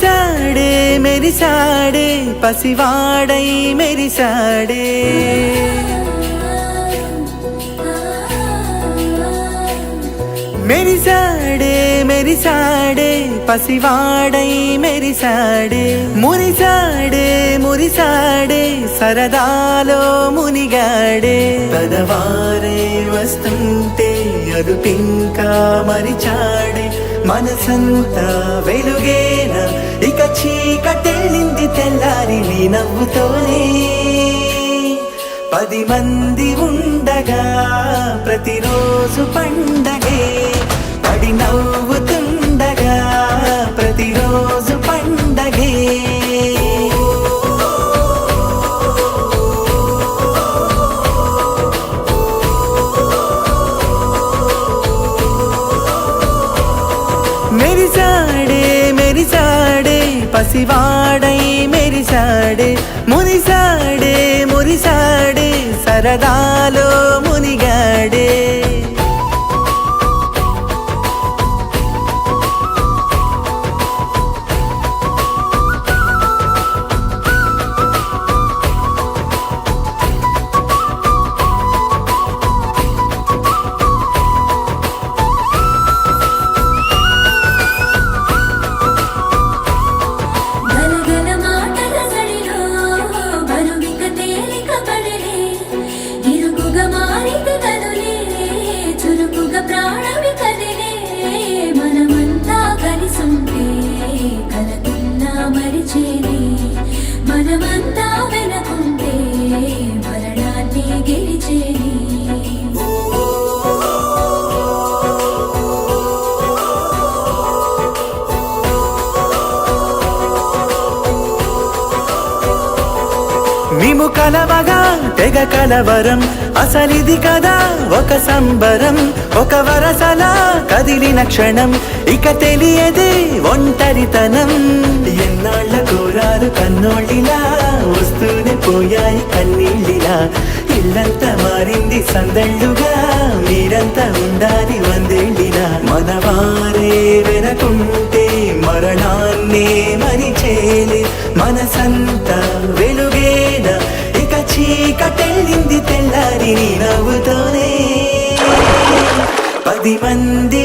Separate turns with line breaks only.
మెరిసాడే మెరిసాడే పసివాడై మెరిసాడే మెరిసాడే మెరిసాడే పసివాడై మెరిసాడే మురిసాడే మురిసాడే సరదాలో మునిగాడే పదవారే వస్తుంటే అరుపింకా మరిచాడే మనసంతా వెలుగేన ఇక చీకటెళ్ళింది తెల్లారి నీ నవ్వుతోనే 10 మంది ఉండగా ప్రతిరోజు పండగే పడి నవ్వుతుండగా ప్రతిరోజు పండగే మెరిసాడే మెరిసాడే పసివాడై మెరిసాడే మురిసాడే మురిసాడే సరదాలో మునిగాడే
మనమంతా వెనకుంటే మరణాన్ని గెలిచేది
మేము కలవగా తెగ కలవరం అసలిది కదా ఒక సంబరం ఒక వరసలా కదిలిన క్షణం ఇక తెలియదే ఒంటరితనం ఎన్నాళ్ళ కోరారు కన్నోళ్ళిలా వస్తూనే పోయాయి కన్నీళ్ళిలా ఇల్లంతా మారింది సందళ్ళుగా మీరంతా ఉండాలి వందేళ్ళిలా మనవారే వెనకుంటే మరణాన్నే మరిచేలే మనసంతా వెలుగేన ఇక చీకటెళ్ళింది తెల్లారి నీ నవ్వుతోనే 10 మంది